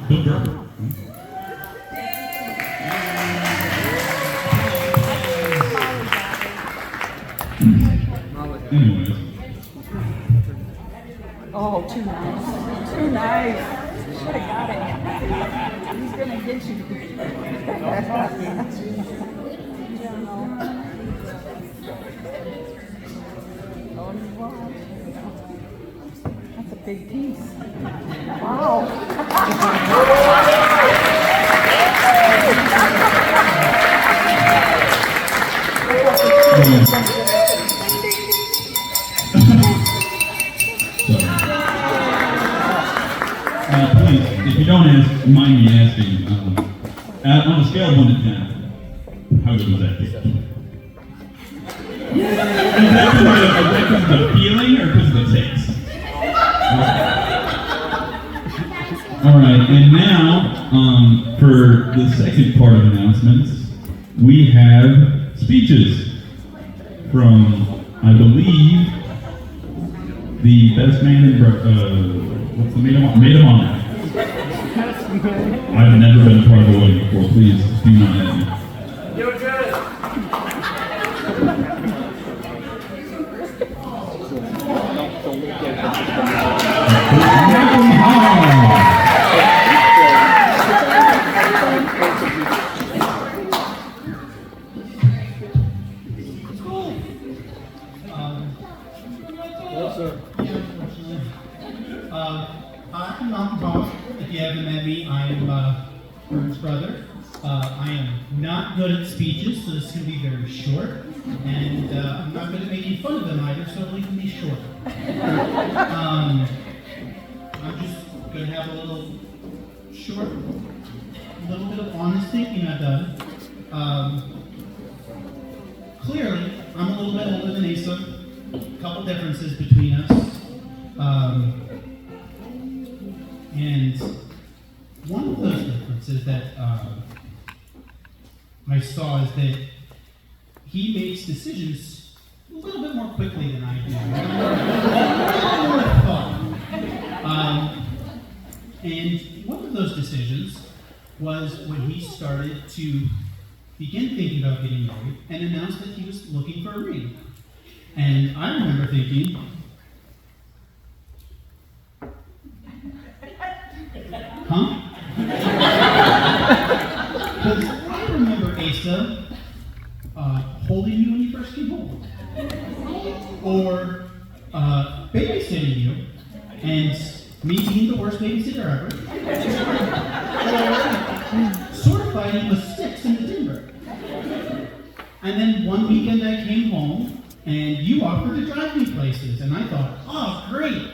Bill Gerber. Anyways. Oh, too nice. Too nice. Should have got it. He's going to get you. Oh, you won't. That's a big piece. Wow. Please, if you don't mind me asking, on a scale of 1 to 10, how good was that cake? Is that because of the feeling or because of the taste? All right, and now for the second part of announcements, we have speeches from, I believe, the best man in what's the maid of honor? I've never been a part of a wedding before. Please do not ask me. You're good. I'm Malcolm Bob. If you haven't met me, I'm Vern's brother. I am not good at speeches, so this is going to be very short. And I'm not good at making fun of them either, so it'll even be short. I'm just going to have a little bit of honest thinking I've done. Clearly, I'm a little bit older than Asa. A couple differences between us. And one of those differences that I saw is that he makes decisions a little bit more quickly than I do. A little more thought. And one of those decisions was when he started to begin thinking about getting married and announced that he was looking for a ring. And I remember thinking, huh? Because I remember Asa holding you when you first came home. Or babysitting you and me being the worst babysitter ever. Or sort of fighting with sticks in the timber. And then one weekend I came home and you offered to drive me places. And I thought, oh, great.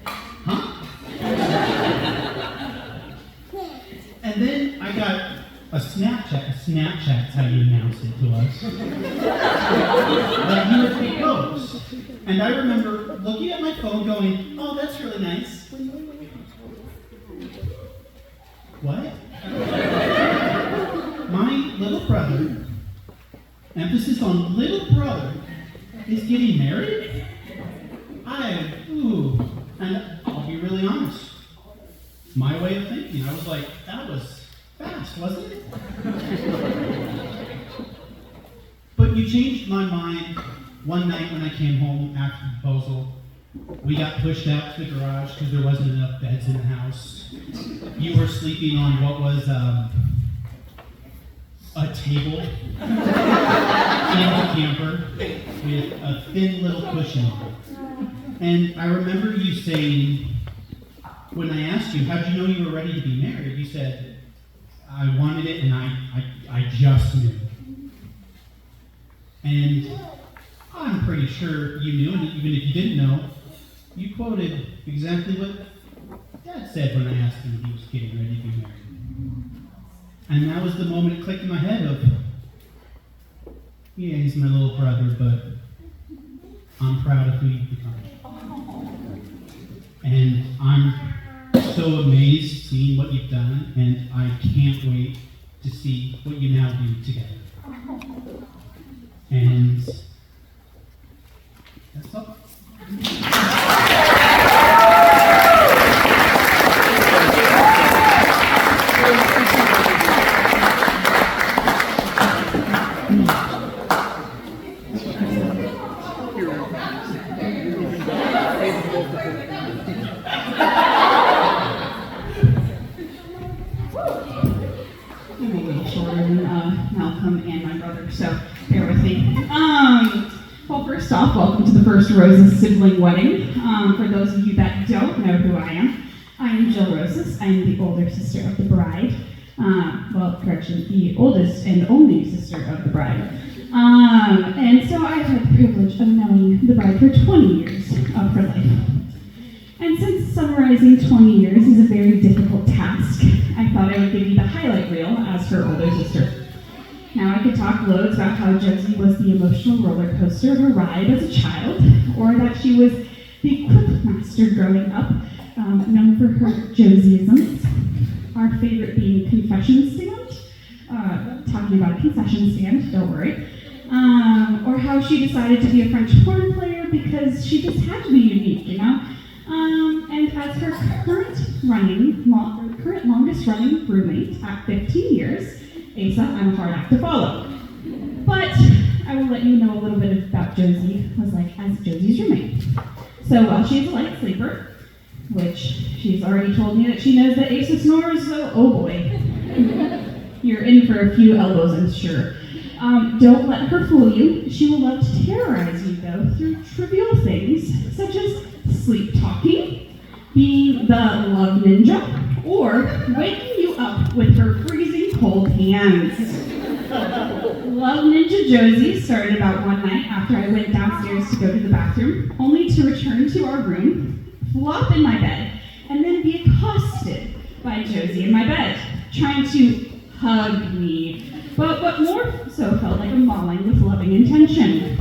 Huh? And then I got a Snapchat's how you announced it to us, that you were proposed. And I remember looking at my phone going, oh, that's really nice. What? My little brother, emphasis on little brother, is getting married? And I'll be really honest. My way of thinking, I was like, that was fast, wasn't it? But you changed my mind one night when I came home after the proposal. We got pushed out to the garage because there wasn't enough beds in the house. You were sleeping on what was a table in the camper with a thin little cushion on it. And I remember you saying, when I asked you, how'd you know you were ready to be married? You said, I wanted it and I just knew. And I'm pretty sure you knew, and even if you didn't know, you quoted exactly what Dad said when I asked him if he was getting ready to be married. And that was the moment it clicked in my head of, yeah, he's my little brother, but I'm proud of who you've become. And I'm so amazed seeing what you've done, and I can't wait to see what you now do together. And that's all. First off, welcome to the first Roses sibling wedding. For those of you that don't know who I am Jill Roses. I am the older sister of the bride. The oldest and only sister of the bride. And so I've had the privilege of knowing the bride for 20 years of her life. And since summarizing 20 years is a very difficult task, I thought I would give you the highlight reel as her older sister. Now, I could talk loads about how Josie was the emotional roller coaster of a ride as a child, or that she was the quip master growing up, known for her Josieisms. Our favorite being confession stand, talking about a concession stand, don't worry. Or how she decided to be a French horn player because she just had to be unique, you know? And as her current longest running roommate at 15 years, Asa, I'm a hard act to follow. But I will let you know a little bit about Josie was like as Josie's roommate. So while she's a light sleeper, which she's already told me that she knows that Asa snores, so oh boy. You're in for a few elbows, I'm sure. Don't let her fool you. She will love to terrorize you, though, through trivial things such as sleep talking, being the love ninja, or waking you up with her freezing cold hands. Love Ninja Josie started about one night after I went downstairs to go to the bathroom, only to return to our room, flop in my bed, and then be accosted by Josie in my bed, trying to hug me, but what more so felt like a mauling with loving intention.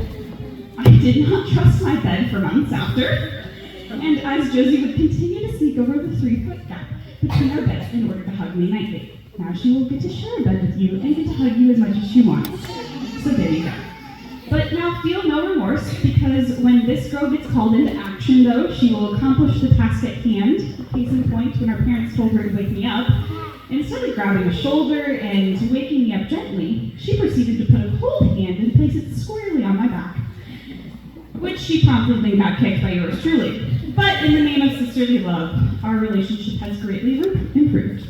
I did not trust my bed for months after, and as Josie would continue to sneak over the 3-foot gap between our beds in order to hug me nightly. Now she will get to share a bed with you and get to hug you as much as she wants. So there you go. But now feel no remorse, because when this girl gets called into action, though, she will accomplish the task at hand. Case in point, when our parents told her to wake me up, instead of grabbing a shoulder and waking me up gently, she proceeded to put a cold hand and place it squarely on my back, which she promptly then got kicked by yours truly. But in the name of sisterly love, our relationship has greatly improved,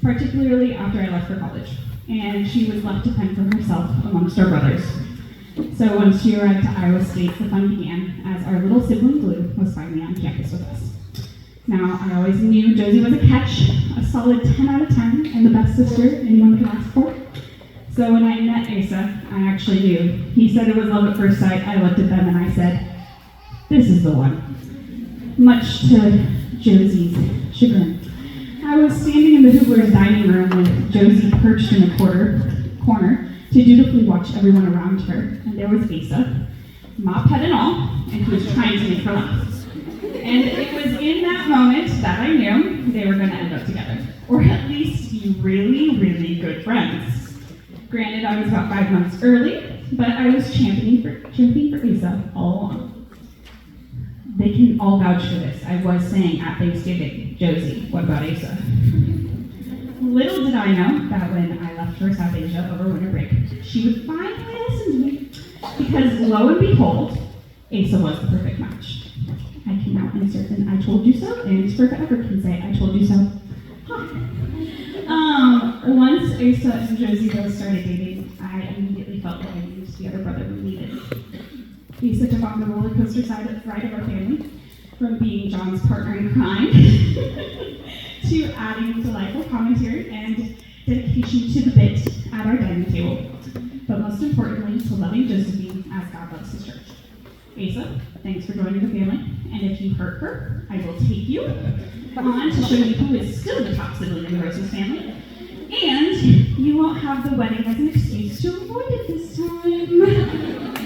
particularly after I left for college, and she was left to fend for herself amongst our brothers. So once she arrived to Iowa State, the fun began, as our little sibling Blue was finally on campus with us. Now, I always knew Josie was a catch, a solid 10 out of 10, and the best sister anyone could ask for. So when I met Asa, I actually knew. He said it was love at first sight. I looked at them and I said, this is the one. Much to Josie's chagrin. I was standing in the Hoover's dining room with Josie perched in a corner to dutifully watch everyone around her, and there was Asa, mop head and all, and he was trying to make her laugh. And it was in that moment that I knew they were going to end up together, or at least be really, really good friends. Granted, I was about 5 months early, but I was championing for Asa all along. They can all vouch for this. I was saying at Thanksgiving, Josie, what about Asa? Little did I know that when I left for South Asia over winter break, she would finally listen to me, because lo and behold, Asa was the perfect match. I can now insert an I told you so, and forever can say I told you so. Once Asa and Josie both started dating, I immediately felt like I needed the other brother we needed. Asa took on the roller coaster ride of our family, from being John's partner in crime to adding delightful commentary and dedication to the bit at our dining table, but most importantly, to loving Josephine as God loves his church. Asa, thanks for joining the family, and if you hurt her, I will take you on to show you who is still the top sibling in the Roses family, and you won't have the wedding as an excuse to avoid it this time.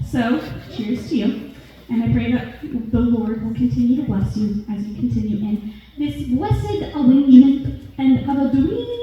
So, cheers to you, and I pray that the Lord will continue to bless you as you continue in this blessed arrangement and of a dream